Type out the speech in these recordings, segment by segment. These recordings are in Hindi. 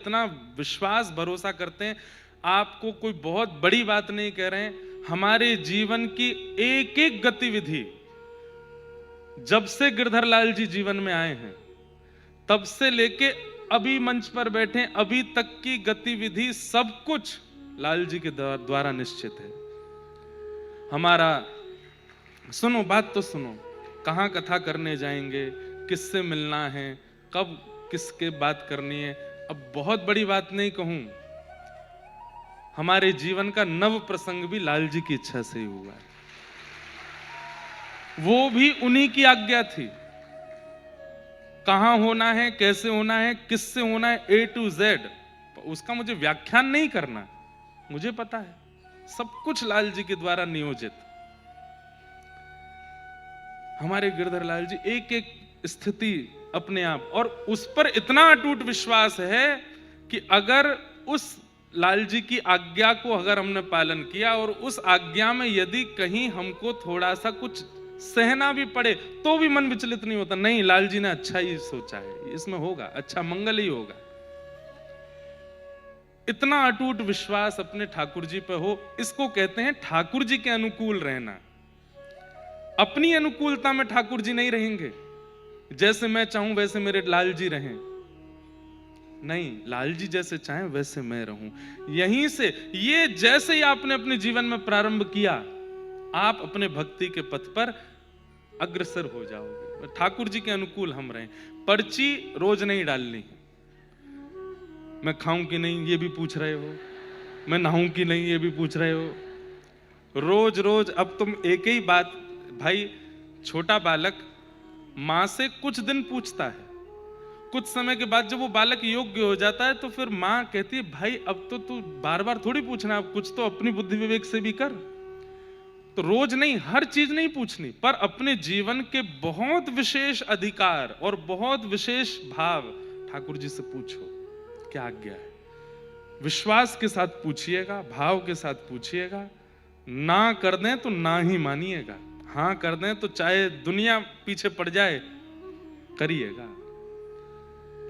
इतना विश्वास भरोसा करते हैं, आपको कोई बहुत बड़ी बात नहीं कह रहे हैं। हमारे जीवन की एक एक गतिविधि, जब से गिरधर लाल जी जीवन में आए हैं तब से लेके अभी मंच पर बैठे अभी तक की गतिविधि सब कुछ लाल जी के द्वारा निश्चित है। हमारा सुनो, बात तो सुनो, कहां कथा करने जाएंगे, किससे मिलना है, कब किसके बात करनी है। अब बहुत बड़ी बात नहीं कहूं, हमारे जीवन का नव प्रसंग भी लाल जी की इच्छा से ही हुआ है। वो भी उन्हीं की आज्ञा थी। कहां होना है, कैसे होना है, किससे होना है, A to Z, उसका मुझे व्याख्यान नहीं करना, मुझे पता है सब कुछ लाल जी के द्वारा नियोजित। हमारे गिरधर लाल जी एक एक स्थिति अपने आप, और उस पर इतना अटूट विश्वास है कि अगर उस लाल जी की आज्ञा को अगर हमने पालन किया और उस आज्ञा में यदि कहीं हमको थोड़ा सा कुछ सहना भी पड़े तो भी मन विचलित नहीं होता। नहीं, लाल जी ने अच्छा ही सोचा है, इसमें होगा अच्छा, मंगल ही होगा। इतना अटूट विश्वास अपने ठाकुर जी पे हो, इसको कहते हैं ठाकुर जी के अनुकूल रहना। अपनी अनुकूलता में ठाकुर जी नहीं रहेंगे, जैसे मैं चाहूं वैसे मेरे लाल जी रहें, नहीं, लाल जी जैसे चाहें वैसे मैं रहूं। यहीं से ये जैसे ही आपने अपने जीवन में प्रारंभ किया, आप अपने भक्ति के पथ पर अग्रसर हो जाओगे। ठाकुर जी के अनुकूल हम रहें। पर्ची रोज नहीं डालनी, मैं खाऊं कि नहीं ये भी पूछ रहे हो, मैं नहाऊं कि नहीं ये भी पूछ रहे हो, रोज रोज। अब तुम एक ही बात, भाई छोटा बालक मां से कुछ दिन पूछता है, कुछ समय के बाद जब वो बालक योग्य हो जाता है तो फिर मां कहती है भाई अब तो तू बार बार थोड़ी पूछना, अब कुछ तो अपनी बुद्धि विवेक से भी कर। तो रोज नहीं, हर चीज नहीं पूछनी, पर अपने जीवन के बहुत विशेष अधिकार और बहुत विशेष भाव ठाकुर जी से पूछो, क्या आज्ञा है। विश्वास के साथ पूछिएगा, भाव के साथ पूछिएगा। ना कर दें तो ना ही मानिएगा, हाँ कर दें तो चाहे दुनिया पीछे पड़ जाए करिएगा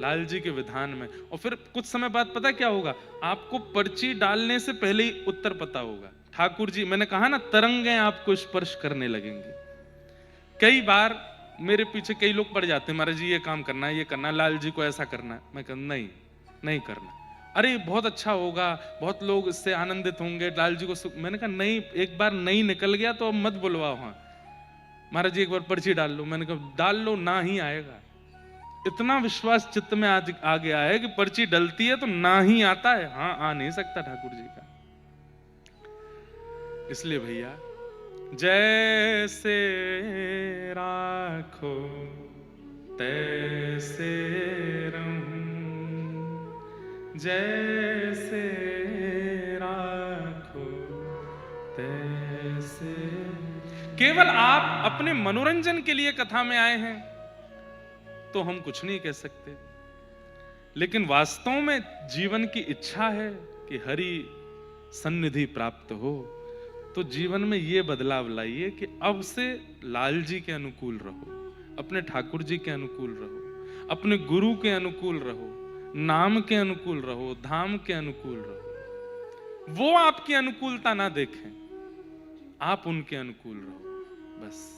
लाल जी के विधान में। और फिर कुछ समय बाद पता क्या होगा, आपको पर्ची डालने से पहले ही उत्तर पता होगा। ठाकुर जी, मैंने कहा ना, तरंगें आपको स्पर्श करने लगेंगी। कई बार मेरे पीछे कई लोग पड़ जाते हैं, महाराज जी ये काम करना है, ये करना है, लाल जी को ऐसा करना है। मैं कहता नहीं, नहीं करना। अरे बहुत अच्छा होगा, बहुत लोग इससे आनंदित होंगे, लाल जी को सुख। मैंने कहा नहीं, एक बार नहीं निकल गया तो अब मत बुलवाओ। हाँ महाराज जी एक बार पर्ची डाल लो। मैंने कहा डाल लो, ना ही आएगा। इतना विश्वास चित्त में आज आ गया है कि पर्ची डलती है तो ना ही आता है, हाँ आ नहीं सकता ठाकुर जी का। इसलिए भैया, जैसे राखो तैसे रहूं, जैसे राखो तैसे। केवल आप अपने मनोरंजन के लिए कथा में आए हैं तो हम कुछ नहीं कह सकते, लेकिन वास्तव में जीवन की इच्छा है कि हरि सन्निधि प्राप्त हो, तो जीवन में यह बदलाव लाइए कि अब से लाल जी के अनुकूल रहो, अपने ठाकुर जी के अनुकूल रहो, अपने गुरु के अनुकूल रहो, नाम के अनुकूल रहो, धाम के अनुकूल रहो। वो आपकी अनुकूलता ना देखें, आप उनके अनुकूल रहो बस।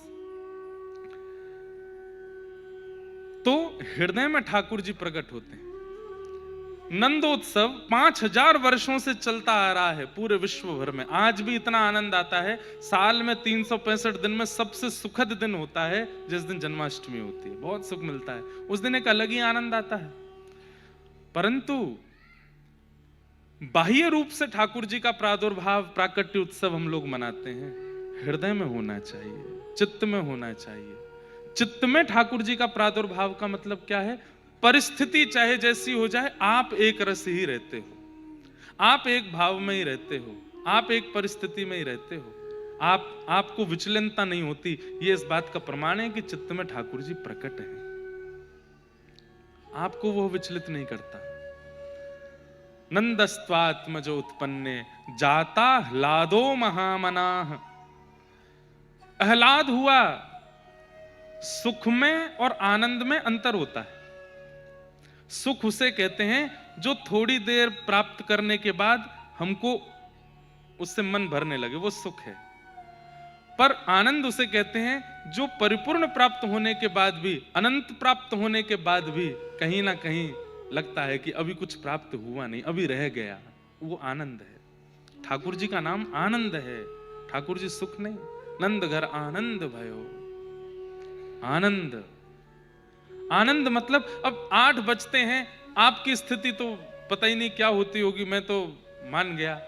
तो हृदय में ठाकुर जी प्रकट होते हैं। नंदोत्सव 5000 वर्षों से चलता आ रहा है पूरे विश्व भर में। आज भी इतना आनंद आता है। साल में 365 दिन में सबसे सुखद दिन होता है जिस दिन जन्माष्टमी होती है, बहुत सुख मिलता है उस दिन, एक अलग ही आनंद आता है। परंतु बाह्य रूप से ठाकुर जी का प्रादुर्भाव, प्राकट्य उत्सव हम लोग मनाते हैं, हृदय में होना चाहिए, चित्त में होना चाहिए। चित्त में ठाकुर जी का प्रादुर्भाव का मतलब क्या है, परिस्थिति चाहे जैसी हो जाए, आप एक रस ही रहते हो, आप एक भाव में ही रहते हो, आप एक परिस्थिति में ही रहते हो, आपको विचलनता नहीं होती। ये इस बात का प्रमाण है कि चित्त में ठाकुर जी प्रकट है, आपको वो विचलित नहीं करता। नंदस्त्वात्मजो उत्पन्ने जाता ह्लादो महामनाः। आह्लाद हुआ, सुख में और आनंद में अंतर होता है। सुख उसे कहते हैं जो थोड़ी देर प्राप्त करने के बाद हमको उससे मन भरने लगे, वो सुख है। पर आनंद उसे कहते हैं जो परिपूर्ण प्राप्त होने के बाद भी, अनंत प्राप्त होने के बाद भी कहीं ना कहीं लगता है कि अभी कुछ प्राप्त हुआ नहीं, अभी रह गया, वो आनंद है। ठाकुर जी का नाम आनंद है। ठाकुर जी सुख नहीं, नंद घर आनंद भयो। आनंद, आनंद मतलब अब 8 बजते हैं, आपकी स्थिति तो पता ही नहीं क्या होती होगी, मैं तो मान गया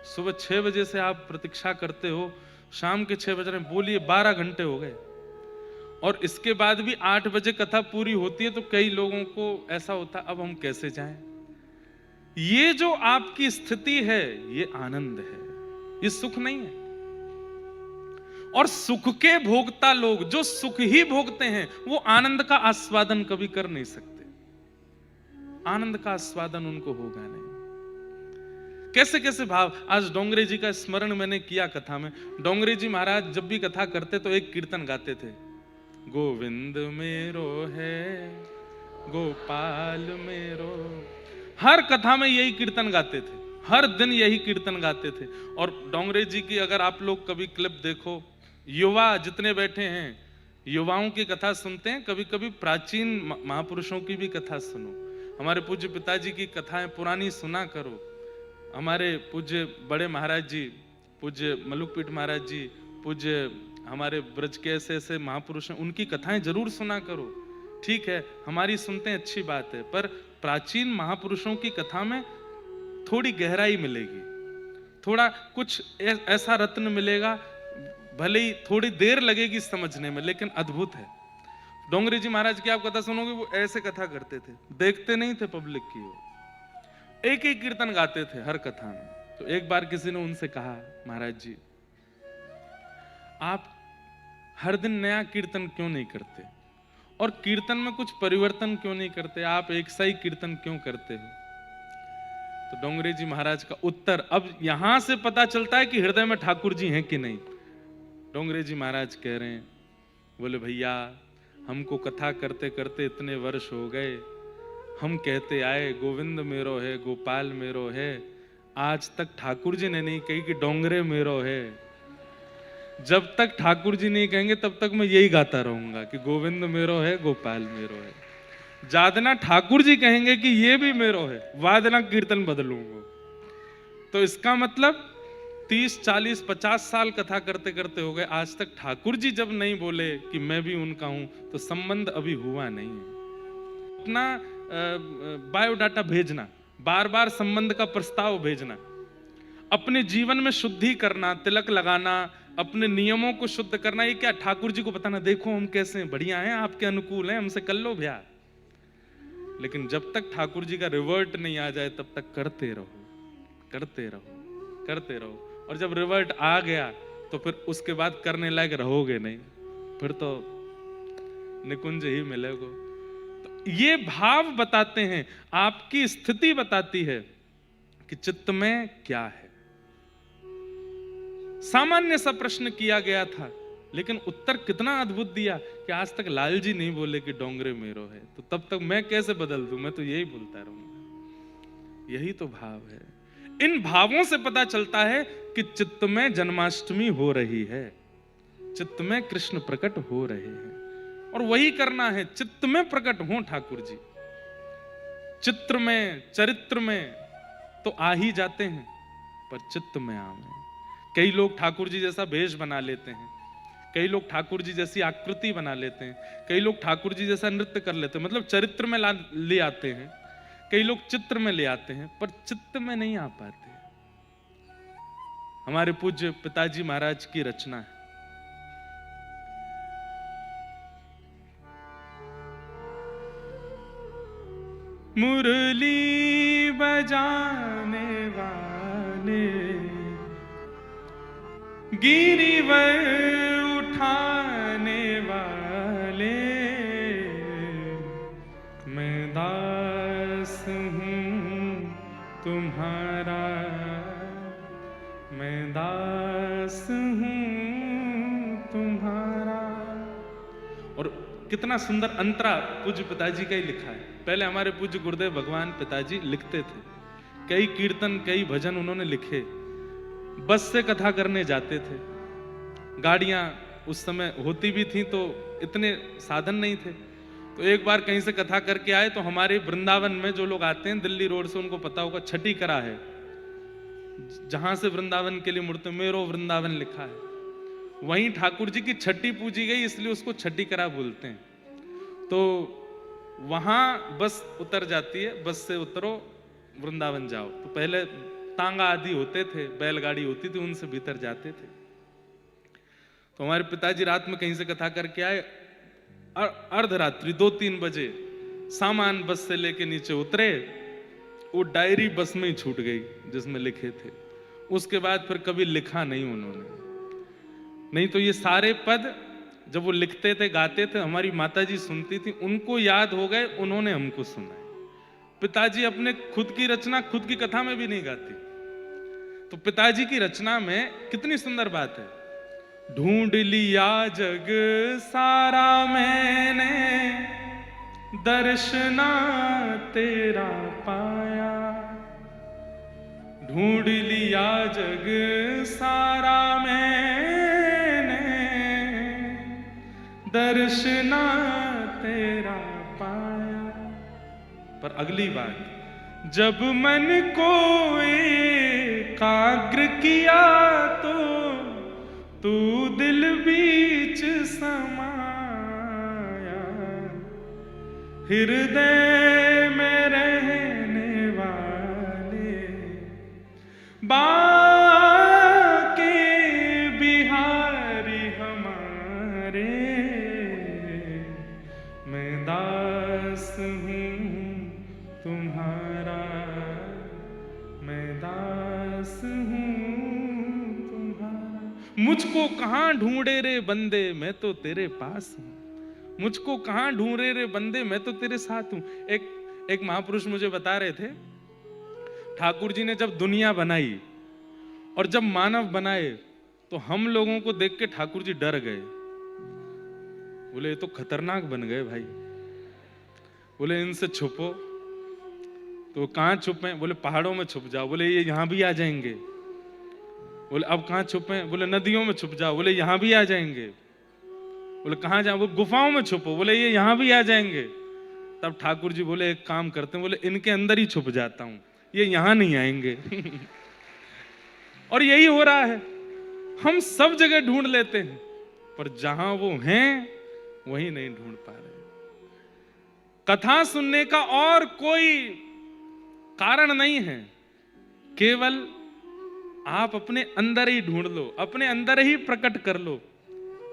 सुबह 6 बजे से आप प्रतीक्षा करते हो, शाम के 6 बज रहे हैं, बोलिए 12 घंटे हो गए, और इसके बाद भी 8 बजे कथा पूरी होती है, तो कई लोगों को ऐसा होता अब हम कैसे जाएं। ये जो आपकी स्थिति है ये आनंद है, ये सुख नहीं है। और सुख के भोगता लोग जो सुख ही भोगते हैं वो आनंद का आस्वादन कभी कर नहीं सकते। आनंद का आस्वादन उनको होगा नहीं। कैसे कैसे भाव, आज डोंगरे जी का स्मरण मैंने किया कथा में। डोंगरे जी महाराज जब भी कथा करते तो एक कीर्तन गाते थे, गोविंद मेरो है गोपाल मेरो। हर कथा में यही कीर्तन गाते थे, हर दिन यही कीर्तन गाते थे। और डोंगरे जी की अगर आप लोग कभी क्लिप देखो, युवा जितने बैठे हैं युवाओं की कथा सुनते हैं, कभी कभी प्राचीन महापुरुषों की भी कथा सुनो। हमारे पूज्य पिताजी की कथाएं पुरानी सुना करो। हमारे पूज्य बड़े महाराज जी, पूज्य मलुकपीठ महाराज जी, पूज्य हमारे ब्रज के ऐसे ऐसे महापुरुष हैं, उनकी कथाएं जरूर सुना करो। ठीक है, हमारी सुनते हैं अच्छी बात है, पर प्राचीन महापुरुषों की कथा में थोड़ी गहराई मिलेगी, थोड़ा कुछ ऐसा रत्न मिलेगा, भले ही थोड़ी देर लगेगी समझने में, लेकिन अद्भुत है। डोंगरे जी महाराज की आप कथा सुनोगे, वो ऐसे कथा करते थे, देखते नहीं थे पब्लिक की, वो एक एक कीर्तन गाते थे हर कथा में। तो एक बार किसी ने उनसे कहा, महाराज जी आप हर दिन नया कीर्तन क्यों नहीं करते, और कीर्तन में कुछ परिवर्तन क्यों नहीं करते, आप एक सा ही कीर्तन क्यों करते हो। तो डोंगरे जी महाराज का उत्तर, अब यहां से पता चलता है कि हृदय में ठाकुर जी हैं कि नहीं। डोंगरे जी महाराज कह रहे हैं, बोले भैया हमको कथा करते करते इतने वर्ष हो गए, हम कहते आए गोविंद मेरो है गोपाल मेरो है, आज तक ठाकुर जी ने नहीं कही कि डोंगरे मेरो है। जब तक ठाकुर जी नहीं कहेंगे तब तक मैं यही गाता रहूंगा कि गोविंद मेरो है गोपाल मेरो है। जादना ठाकुर जी कहेंगे कि ये भी मेरो है, वादना कीर्तन बदलूंगा। तो इसका मतलब 30, 40, 50 साल कथा करते करते हो गए, आज तक ठाकुर जी जब नहीं बोले कि मैं भी उनका हूं, तो संबंध अभी हुआ नहीं है। अपना बायोडाटा भेजना, बार बार संबंध का प्रस्ताव भेजना, अपने जीवन में शुद्धि करना, तिलक लगाना, अपने नियमों को शुद्ध करना, ये क्या ठाकुर जी को बताना, देखो हम कैसे हैं, बढ़िया हैं, आपके अनुकूल हैं, हमसे कर लो ब्याह। लेकिन जब तक ठाकुर जी का रिवर्ट नहीं आ जाए तब तक करते रहो, करते रहो, करते रहो। और जब रिवर्ट आ गया तो फिर उसके बाद करने लायक रहोगे नहीं, फिर तो निकुंज ही मिलेगा। तो ये भाव बताते हैं, आपकी स्थिति बताती है कि चित्त में क्या है। सामान्य सा प्रश्न किया गया था, लेकिन उत्तर कितना अद्भुत दिया कि आज तक लाल जी नहीं बोले कि डोंगरे मेरो है, तो तब तक मैं कैसे बदल दूं, मैं तो यही बोलता रहूंगा। यही तो भाव है। इन भावों से पता चलता है कि चित्त में जन्माष्टमी हो रही है, चित्त में कृष्ण प्रकट हो रहे हैं, और वही करना है, चित्त में प्रकट हो ठाकुर जी। चित्र में, चरित्र में तो आ ही जाते हैं, पर चित्त में आवे। कई लोग ठाकुर जी जैसा भेष बना लेते हैं, कई लोग ठाकुर जी जैसी आकृति बना लेते हैं, कई लोग ठाकुर जी जैसा नृत्य कर लेते हैं, मतलब चरित्र में ले आते हैं, कई लोग चित्र में ले आते हैं, पर चित्त में नहीं आ पाते। हमारे पूज्य पिताजी महाराज की रचना है, मुरली बजाने वाले, गिरिवर उठाने वाले, मैं दास हूँ तुम्हारा, मैं दास हूँ तुम्हारा। और कितना सुंदर अंतरा पूज्य पिताजी का ही लिखा है। पहले हमारे पूज्य गुरुदेव भगवान पिताजी लिखते थे, कई कीर्तन कई भजन उन्होंने लिखे। बस से कथा करने जाते थे, गाड़ियां उस समय होती भी थी तो इतने साधन नहीं थे। तो एक बार कहीं से कथा करके आए तो हमारे वृंदावन में जो लोग आते हैं दिल्ली रोड से, उनको पता होगा छठी करा है, जहां से वृंदावन के लिए मुड़ते मेरो वृंदावन लिखा है, वहीं ठाकुर जी की छठी पूजी गई, इसलिए उसको छठी करा बोलते हैं। तो वहां बस उतर जाती है, बस से उतरो वृंदावन जाओ। तो पहले तांगा आदि होते थे, बैलगाड़ी होती थी, उनसे भीतर जाते थे। तो हमारे पिताजी रात में कहीं से कथा करके आए, अर्धरात्रि 2-3 बजे सामान बस से लेके नीचे उतरे, वो डायरी बस में ही छूट गई जिसमें लिखे थे। उसके बाद फिर कभी लिखा नहीं उन्होंने। नहीं तो ये सारे पद जब वो लिखते थे गाते थे, हमारी माताजी सुनती थी, उनको याद हो गए, उन्होंने हमको सुनाए। पिताजी अपने खुद की रचना खुद की कथा में भी नहीं गाती। तो पिताजी की रचना में कितनी सुंदर बात है, ढूंढ लिया जग सारा मैंने, दर्शना तेरा पाया। ढूंढ लिया जग सारा मैंने, दर्शना तेरा पाया। पर अगली बात, जब मन को एकाग्र किया तो तू दिल बीच समाया। हृदय में रहने वाले बाके बिहारी हमारे, मैं दास हूँ तुम्हारा, मैं दास हूँ तुम्हारा। मुझको कहां ढूंढे रे बंदे, मैं तो तेरे पास हूं। मुझको कहां ढूंढे रे बंदे, मैं तो तेरे साथ हूं। एक महापुरुष मुझे बता रहे थे, ठाकुर जी ने जब दुनिया बनाई और जब मानव बनाए तो हम लोगों को देख के ठाकुर जी डर गए। बोले ये तो खतरनाक बन गए भाई, बोले इनसे छुपो। तो कहां छुपे? बोले पहाड़ों में छुप जाओ। बोले ये यहां भी आ जाएंगे। बोले अब कहां छुपे? बोले नदियों में छुप जाओ। बोले यहां भी आ जाएंगे। बोले कहां जाओ? बोले गुफाओं में छुपो। बोले ये यहां भी आ जाएंगे। तब ठाकुर जी बोले एक काम करते हैं, बोले इनके अंदर ही छुप जाता हूं, ये यहां नहीं आएंगे। और यही हो रहा है, हम सब जगह ढूंढ लेते हैं पर जहां वो हैं वही नहीं ढूंढ पा रहे। कथा सुनने का और कोई कारण नहीं है, केवल आप अपने अंदर ही ढूंढ लो, अपने अंदर ही प्रकट कर लो,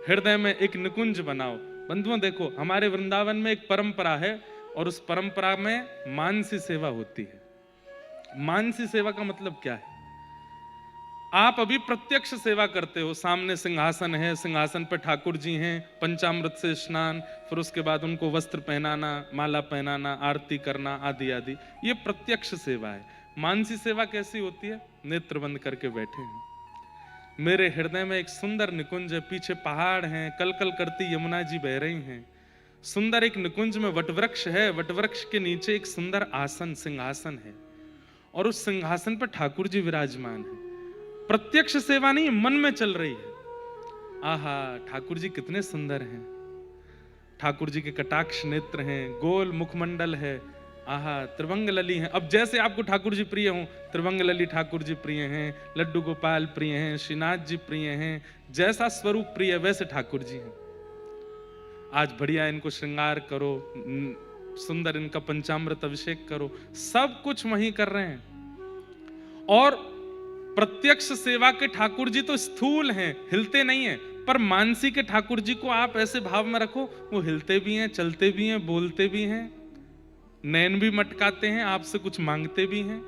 हृदय में एक निकुंज बनाओ। बंधुओं देखो, हमारे वृंदावन में एक परंपरा है और उस परंपरा में मानसी सेवा होती है। मानसी सेवा का मतलब क्या है? आप अभी प्रत्यक्ष सेवा करते हो, सामने सिंहासन है, सिंहासन पर ठाकुर जी हैं, पंचामृत से स्नान, फिर उसके बाद उनको वस्त्र पहनाना, माला पहनाना, आरती करना आदि आदि, ये प्रत्यक्ष सेवा है। मानसी सेवा कैसी होती है? नेत्र बंद करके बैठे हैं, मेरे हृदय में एक सुंदर निकुंज है, पीछे पहाड़ हैं, कलकल करती यमुना जी बह रही हैं, सुंदर एक निकुंज में वटवृक्ष है, वटवृक्ष के नीचे एक सुंदर आसन सिंहासन है और उस सिंहासन पर ठाकुर जी विराजमान है। प्रत्यक्ष सेवा नहीं, मन में चल रही है। आहा, ठाकुर जी कितने सुंदर हैं, ठाकुर जी के कटाक्ष नेत्र हैं, गोल मुखमंडल है, आहा त्रिभंग लली हैं। अब जैसे आपको ठाकुर जी प्रिय हों, त्रिभंग लली ठाकुर जी प्रिय हैं, लड्डू गोपाल प्रिय हैं, श्रीनाथ जी प्रिय हैं, जैसा स्वरूप प्रिय वैसे ठाकुर जी हैं। आज बढ़िया इनको श्रृंगार करो, सुंदर इनका पंचामृत अभिषेक करो, सब कुछ वहीं कर रहे हैं। और प्रत्यक्ष सेवा के ठाकुर जी तो स्थूल हैं, हिलते नहीं हैं, पर मानसी के ठाकुर जी को आप ऐसे भाव में रखो, वो हिलते भी हैं, चलते भी हैं, बोलते भी हैं, नैन भी मटकाते हैं, आपसे कुछ मांगते भी हैं।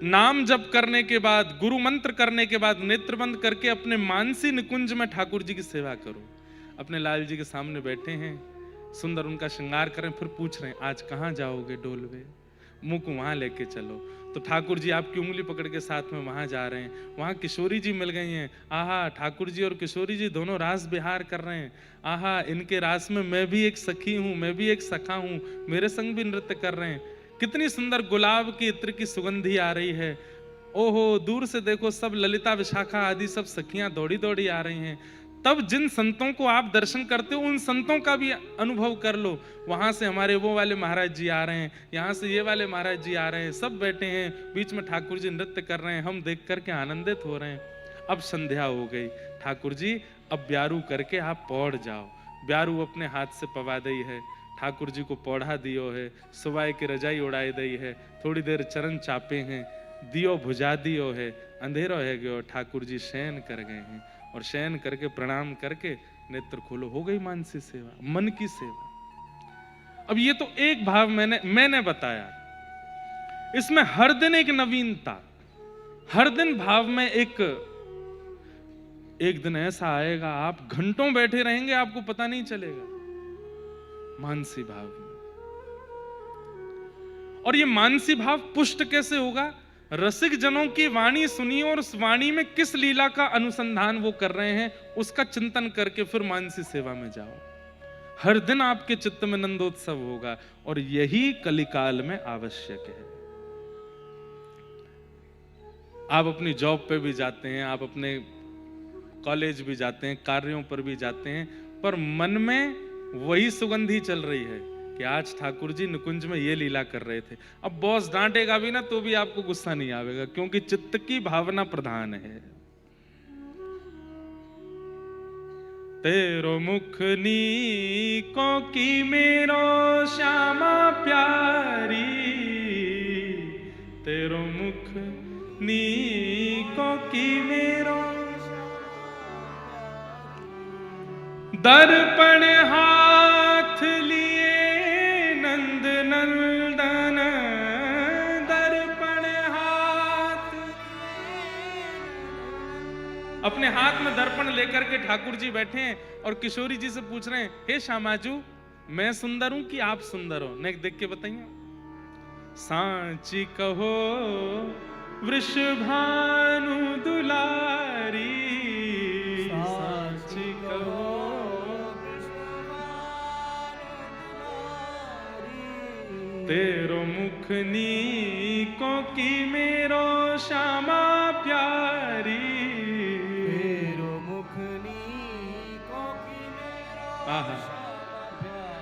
नाम जप करने के बाद, गुरु मंत्र करने के बाद नेत्र बंद करके अपने मानसी निकुंज में ठाकुर जी की सेवा करो। अपने लाल जी के सामने बैठे हैं, सुंदर उनका श्रृंगार करें, फिर पूछ रहे हैं आज कहां जाओगे डोलवे। मुख वहां लेके चलो। तो ठाकुर जी आपकी उंगली पकड़ के साथ में वहां जा रहे हैं, वहां किशोरी जी मिल गई हैं। आहा, ठाकुर जी और किशोरी जी दोनों रास विहार कर रहे हैं। आहा, इनके रास में मैं भी एक सखी हूं, मैं भी एक सखा हूं, मेरे संग भी नृत्य कर रहे हैं। कितनी सुंदर गुलाब की इत्र की सुगंधी आ रही है। ओहो, दूर से देखो, सब ललिता विशाखा आदि सब सखियां दौड़ी दौड़ी आ रही हैं। तब जिन संतों को आप दर्शन करते हो, उन संतों का भी अनुभव कर लो। वहां से हमारे वो वाले महाराज जी आ रहे हैं, यहाँ से ये वाले महाराज जी आ रहे हैं, सब बैठे हैं, बीच में ठाकुर जी नृत्य कर रहे हैं, हम देख करके आनंदित हो रहे हैं। अब संध्या हो गई, ठाकुर जी अब ब्यारू करके आप पौड़ जाओ। ब्यारू अपने हाथ से पवा दई है, ठाकुर जी को पौढ़ा दियो है, सुबाई की रजाई उड़ाई दई है, थोड़ी देर चरण चापे हैं, दियो भुजा दियो है, अंधेरो है गयो, ठाकुर जी शयन कर गए हैं। और शयन करके प्रणाम करके नेत्र खोलो, हो गई मानसी सेवा, मन की सेवा। अब ये तो एक भाव मैंने बताया, इसमें हर दिन एक नवीनता, हर दिन भाव में एक दिन ऐसा आएगा आप घंटों बैठे रहेंगे, आपको पता नहीं चलेगा मानसी भाव में। और ये मानसी भाव पुष्ट कैसे होगा? रसिक जनों की वाणी सुनिए और उस वाणी में किस लीला का अनुसंधान वो कर रहे हैं, उसका चिंतन करके फिर मानसी सेवा में जाओ। हर दिन आपके चित्त में नंदोत्सव होगा, और यही कलिकाल में आवश्यक है। आप अपनी जॉब पे भी जाते हैं, आप अपने कॉलेज भी जाते हैं, कार्यों पर भी जाते हैं, पर मन में वही सुगंधी चल रही है कि आज ठाकुर जी निकुंज में ये लीला कर रहे थे। अब बॉस डांटेगा भी ना तो भी आपको गुस्सा नहीं आवेगा, क्योंकि चित्त की भावना प्रधान है। तेरो मुख नीको की मेरो श्यामा प्यारी, तेरो मुख नीको की मेरो दर्पण हाथ लिए नंद नंदन, दर्पण हाथ, अपने हाथ में दर्पण लेकर के ठाकुर जी बैठे हैं और किशोरी जी से पूछ रहे हैं, हे श्यामाजू, मैं सुंदर हूं कि आप सुंदर हो? नेक देख के बताइए। सांची कहो वृषभानु दुलारी, सांची कहो तेरो मुख नीको की मेरो श्यामा प्यारी, तेरो मुख नीको की मेरो।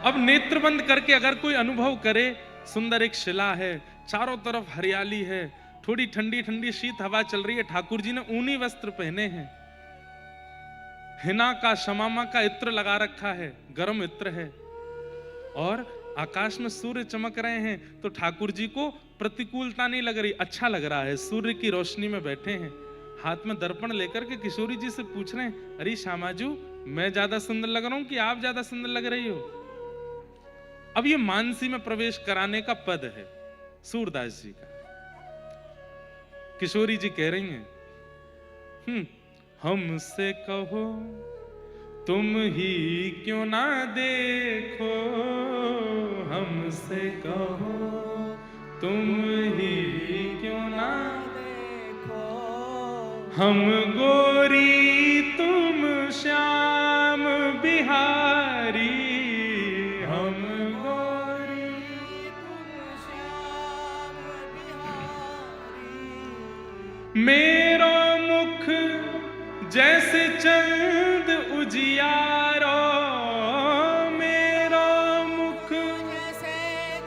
अब नेत्र बंद करके अगर कोई अनुभव करे, सुंदर एक शिला है, चारों तरफ हरियाली है, थोड़ी ठंडी ठंडी शीत हवा चल रही है, ठाकुर जी ने ऊनी वस्त्र पहने हैं, हिना का शमामा का इत्र लगा रखा है, गर्म इत्र है, और आकाश में सूर्य चमक रहे हैं, तो ठाकुर जी को प्रतिकूलता नहीं लग रही, अच्छा लग रहा है। सूर्य की रोशनी में बैठे हैं, हाथ में दर्पण लेकर के किशोरी जी से पूछ रहे हैं, अरे श्यामाजू, मैं ज्यादा सुंदर लग रहा हूं कि आप ज्यादा सुंदर लग रही हो? अब ये मानसी में प्रवेश कराने का पद है सूरदास जी का। किशोरी जी कह रही हैं, हमसे कहो तुम ही क्यों ना देखो, हमसे कहो तुम ही क्यों ना देखो, हम गोरी तुम श्याम बिहारी, हम गोरी तुम श्याम बिहारी, मेरो मुख जैसे चंद उजियारो, मेरो मुख जैसे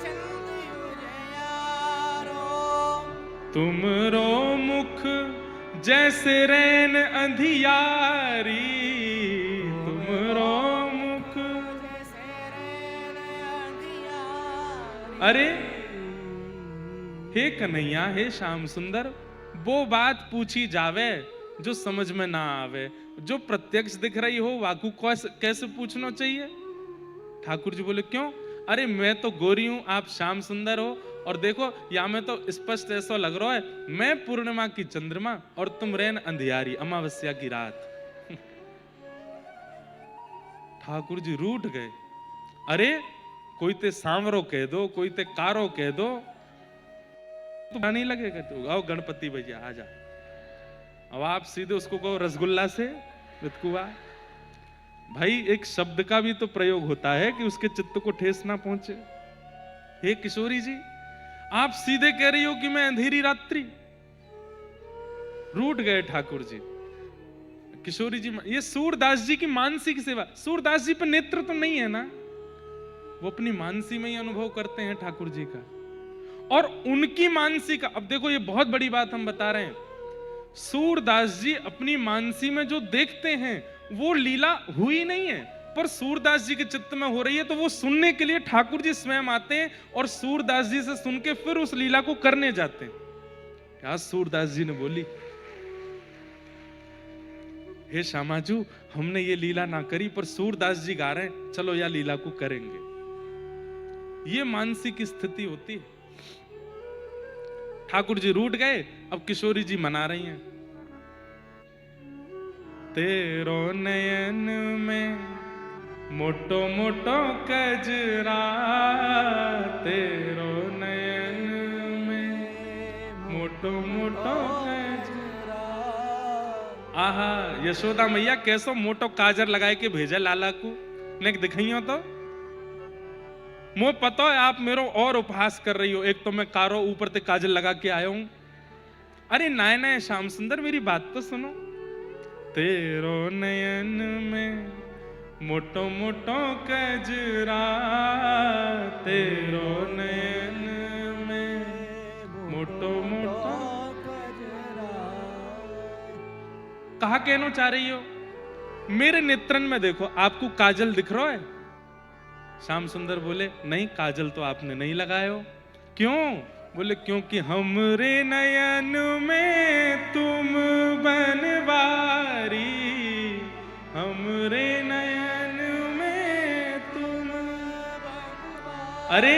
चंद उजियारो, तुमरो मुख जैसे रैन अंधियारी, तुमरो मुख जैसे रैन अंधियारी। अरे हे कन्हैया, हे श्याम सुंदर, वो बात पूछी जावे जो समझ में ना आवे, जो प्रत्यक्ष दिख रही हो वाकू कैसे पूछना चाहिए? ठाकुर जी बोले, क्यों? अरे मैं तो गोरी हूं, आप श्याम सुंदर हो, और देखो या में तो स्पष्ट ऐसा लग रहा है, मैं पूर्णिमा की चंद्रमा और तुम रैन अंधियारी, अमावस्या की रात। ठाकुर जी रूठ गए, अरे कोई ते सांवरो कह दो, कोई ते कारो कह दो, तो नहीं लगेगा, तो आओ गणपति भैया आ जा। अब आप सीधे उसको कहो रसगुल्ला से रतकुआ। भाई एक शब्द का भी तो प्रयोग होता है कि उसके चित्त को ठेस ना पहुंचे। हे किशोरी जी, आप सीधे कह रही हो कि मैं अंधेरी रात्रि। रूठ गए ठाकुर जी। किशोरी जी, ये सूरदास जी की मानसी की सेवा। सूरदास जी पर नेत्र तो नहीं है ना, वो अपनी मानसी में ही अनुभव करते हैं ठाकुर जी का। और उनकी मानसी का, अब देखो ये बहुत बड़ी बात हम बता रहे हैं, सूरदास जी अपनी मानसी में जो देखते हैं वो लीला हुई नहीं है, पर सूरदास जी के चित्त में हो रही है, तो वो सुनने के लिए ठाकुर जी स्वयं आते हैं और सूरदास जी से सुन के फिर उस लीला को करने जाते हैं। क्या सूरदास जी ने बोली, हे श्यामाजू हमने ये लीला ना करी, पर सूरदास जी गा रहे हैं, चलो यह लीला को करेंगे। ये मानसिक स्थिति होती है। ठाकुर जी रूठ गए, अब किशोरी जी मना रही हैं। तेरो नयन में मोटो मोटो कजरा, तेरो नयन में मोटो मोटो कजरा। आहा, यशोदा मैया कैसो मोटो काजर लगाए के भेजा लाला को, ने दिखाइयो तो मुझे पता है आप मेरो और उपहास कर रही हो। एक तो मैं कारो ऊपर से काजल लगा के आया हूं। अरे नाय नाय श्याम सुंदर, मेरी बात तो सुनो। तेरो नयन में मोटो मोटो कजरा, तेरो नयन में मोटो मोटो कजरा। कहा कहना चाह रही हो, मेरे नेत्रन में देखो, आपको काजल दिख रहा है? श्याम सुंदर बोले नहीं, काजल तो आपने नहीं लगाए हो। क्यों? बोले क्योंकि हमरे नयन में तुम बनवारी, हमरे नयन में तुम बनवारी। अरे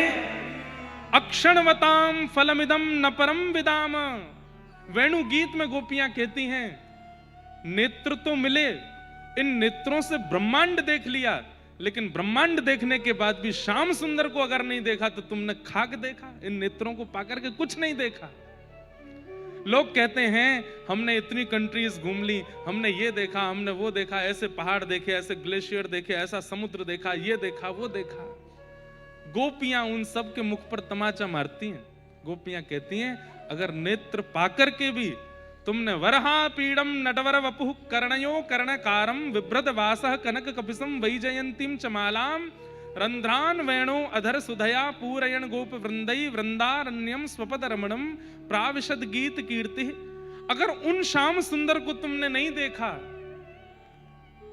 अक्षणवताम फलमिदम न परम विदाम। वेणु गीत में गोपियां कहती हैं, नेत्र तो मिले, इन नेत्रों से ब्रह्मांड देख लिया, लेकिन ब्रह्मांड देखने के बाद भी श्याम सुंदर को अगर नहीं देखा तो तुमने खाक देखा। इन नेत्रों को पाकर के कुछ नहीं देखा। लोग कहते हैं हमने इतनी कंट्रीज घूम ली, हमने ये देखा, हमने वो देखा, ऐसे पहाड़ देखे, ऐसे ग्लेशियर देखे, ऐसा समुद्र देखा, ये देखा, वो देखा। गोपियां उन सब के मुख पर तमाचा मारती हैं। गोपियां कहती हैं अगर नेत्र पाकर के भी तुमने वरहा पीड़म नटवर वपुः कर्णयो कर्णकारम विभ्रद वासः कनक कपिसम वैजयंतीम चमालाम रंध्रान वेणो अधर सुधया पूरयन गोप वृंदई वृंदारण्यम स्वपद रमणम प्राविशद गीत कीर्ति। अगर उन श्याम सुंदर को तुमने नहीं देखा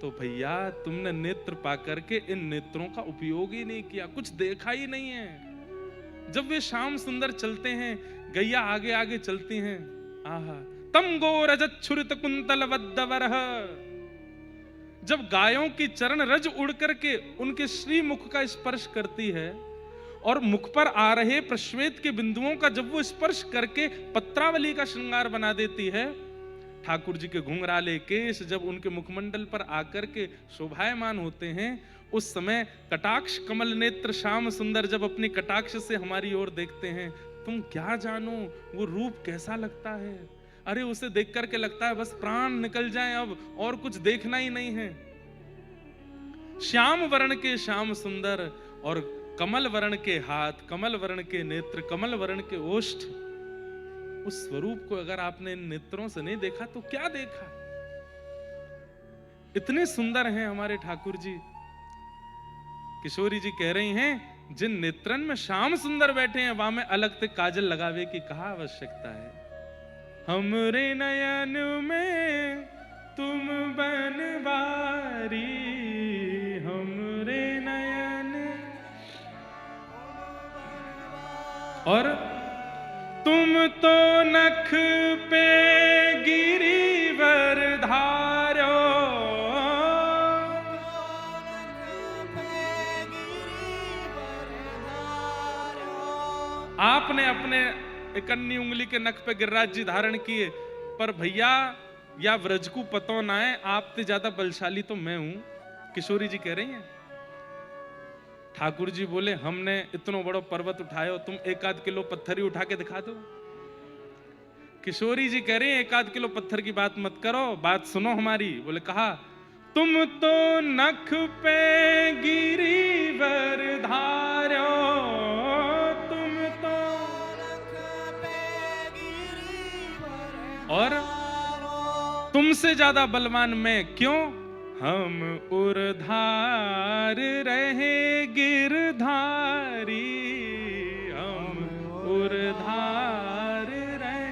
तो भैया तुमने नेत्र पाकर के इन नेत्रों का उपयोग ही नहीं किया, कुछ देखा ही नहीं है। जब वे श्याम सुंदर चलते हैं, गैया आगे आगे चलती हैं, आहा तम गो रजच्छुरित कुंतल वद्दवरह। जब गायों की चरण रज उड़ करके उनके श्री मुख का स्पर्श करती है और मुख पर आ रहे प्रश्वेत के बिंदुओं का जब वो स्पर्श करके पत्रावली का श्रृंगार बना देती है, ठाकुर जी के घुंघराले केश जब उनके मुखमंडल पर आकर के शोभायमान होते हैं, उस समय कटाक्ष कमल नेत्र श्याम सुंदर जब अपनी कटाक्ष से हमारी ओर देखते हैं, तुम क्या जानो वो रूप कैसा लगता है। अरे उसे देख करके लगता है बस प्राण निकल जाए, अब और कुछ देखना ही नहीं है। श्याम वर्ण के श्याम सुंदर और कमल वर्ण के हाथ, कमल वर्ण के नेत्र, कमल वर्ण के ओष्ठ, उस स्वरूप को अगर आपने इन नेत्रों से नहीं देखा तो क्या देखा। इतने सुंदर हैं हमारे ठाकुर जी। किशोरी जी कह रही हैं जिन नेत्रन में श्याम सुंदर बैठे हैं वहां में अलग से काजल लगावे की कहा आवश्यकता है। हमरे नयन में तुम बनवारी, हमरे नयन और तुम तो नख पे गिरिवर धारो, आपने अपने इकन्नी उंगली के नख पे गिरिराज जी धारण किए, पर भैया या व्रज को पतो ना है, आपसे ज्यादा बलशाली तो मैं हूं। किशोरी जी कह रही हैं। ठाकुर जी बोले हमने इतना बड़ा पर्वत उठाया, तुम 1-8 किलो पत्थर ही उठा के दिखा दो। किशोरी जी कह रहे हैं 1 किलो पत्थर की बात मत करो, बात सुनो हमारी। बोले कहा, तुम तो नख पे गिरिवर धार्यो, तुम तो नख पे गिरिवर, और तुमसे ज्यादा बलवान मैं क्यों, हम उर्धार रहे गिरधारी, हम उर्धार रहे।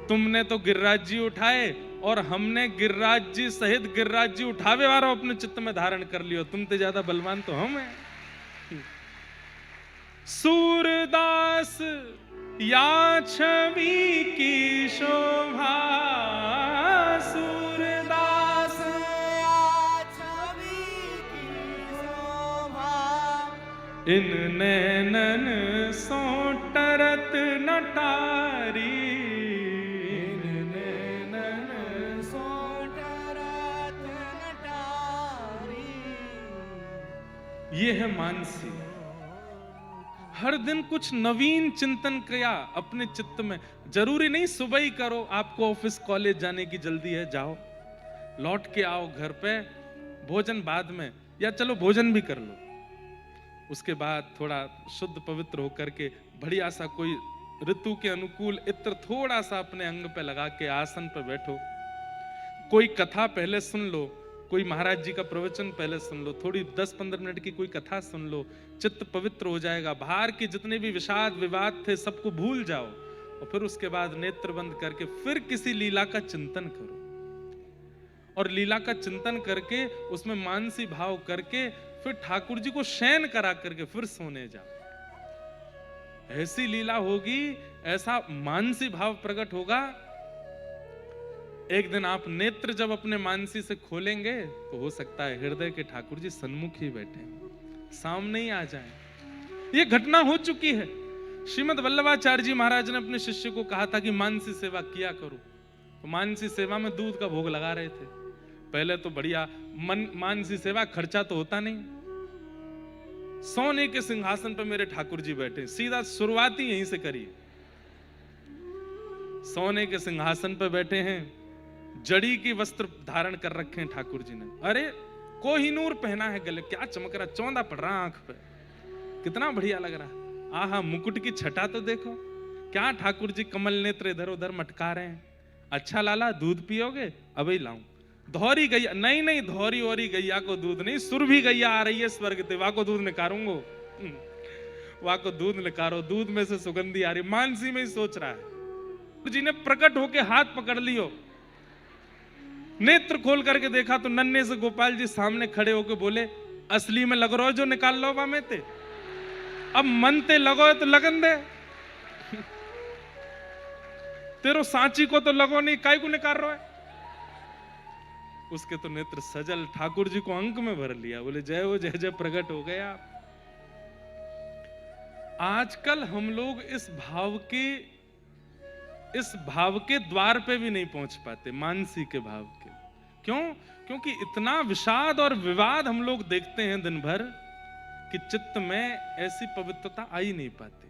तुमने तो गिरिराज जी उठाए और हमने गिरिराज जी सहित गिरिराज जी उठावे वाला अपने चित्त में धारण कर लियो, तुमसे ज्यादा बलवान तो हम हैं। सूरदास या छवि की शोभा, सूरदास या छवि की शोभा, इन नैनन सो टरत नटारी, इन नैनन सो टरत नटारी। ये है मानसी। हर दिन कुछ नवीन चिंतन किया अपने चित्त में। जरूरी नहीं सुबह ही करो, आपको ऑफिस कॉलेज जाने की जल्दी है, जाओ लौट के आओ घर पे, भोजन बाद में, या चलो भोजन भी कर लो, उसके बाद थोड़ा शुद्ध पवित्र होकर के बढ़िया सा कोई ऋतु के अनुकूल इत्र थोड़ा सा अपने अंग पे लगा के आसन पे बैठो, कोई कथा पहले सुन लो, कोई महाराज जी का प्रवचन पहले सुन लो, थोड़ी 10-15 मिनट की कोई कथा सुन लो, चित्त पवित्र हो जाएगा। बाहर के जितने भी विषाद विवाद थे सबको भूल जाओ, और फिर उसके बाद नेत्र बंद करके फिर किसी लीला का चिंतन करो, और लीला का चिंतन करके उसमें मानसी भाव करके फिर ठाकुर जी को शयन करा करके फिर सोने जाओ। ऐसी लीला होगी, ऐसा मानसी भाव प्रकट होगा। एक दिन आप नेत्र जब अपने मानसी से खोलेंगे तो हो सकता है हृदय के ठाकुर जी सन्मुख ही बैठे, सामने ही आ जाएं। ये घटना हो चुकी है। श्रीमद् वल्लभाचार्य जी महाराज ने अपने शिष्य को कहा था कि मानसी सेवा किया करो, तो मानसी सेवा में दूध का भोग लगा रहे थे। पहले तो बढ़िया मानसी सेवा, खर्चा तो होता नहीं, सोने के सिंहासन पर मेरे ठाकुर जी बैठे, सीधा शुरुआत ही यहीं से करिए। सोने के सिंहासन पर बैठे हैं, जड़ी की वस्त्र धारण कर रखे हैं ठाकुर जी ने, अरे कोहिनूर पहना है गले, क्या चमक रहा, चौंधा पड़ रहा आंख पे, कितना बढ़िया लग रहा। आहा, मुकुट की छटा तो देखो, क्या ठाकुर जी कमल नेत्र इधर उधर मटका रहे हैं। अच्छा लाला दूध पियोगे, अभी लाऊं। धौरी गैया, नहीं नहीं धौरी औरी गैया को दूध नहीं, सुरभि गैया आ रही है स्वर्ग से, वाह को दूध निकारूंगो, वाह को दूध निकारो, दूध में से सुगंधी आ रही। मानसी में ही सोच रहा है। जी ने प्रकट होके हाथ पकड़ लियो, नेत्र खोल करके देखा तो नन्हे से गोपाल जी सामने खड़े होके बोले, असली में लग रहा है जो निकाल लो बा में ते, अब मन ते लगो है तो लगन दे, तेरो सांची को तो लगो नहीं, काय को निकाल रहा है। उसके तो नेत्र सजल, ठाकुर जी को अंक में भर लिया, बोले जय हो, जय जय प्रकट हो गए आप। आजकल हम लोग इस भाव के द्वार पे भी नहीं पहुंच पाते, मानसी के भाव के। क्यों? क्योंकि इतना विषाद और विवाद हम लोग देखते हैं दिन भर कि चित्त में ऐसी पवित्रता आ ही नहीं पाती।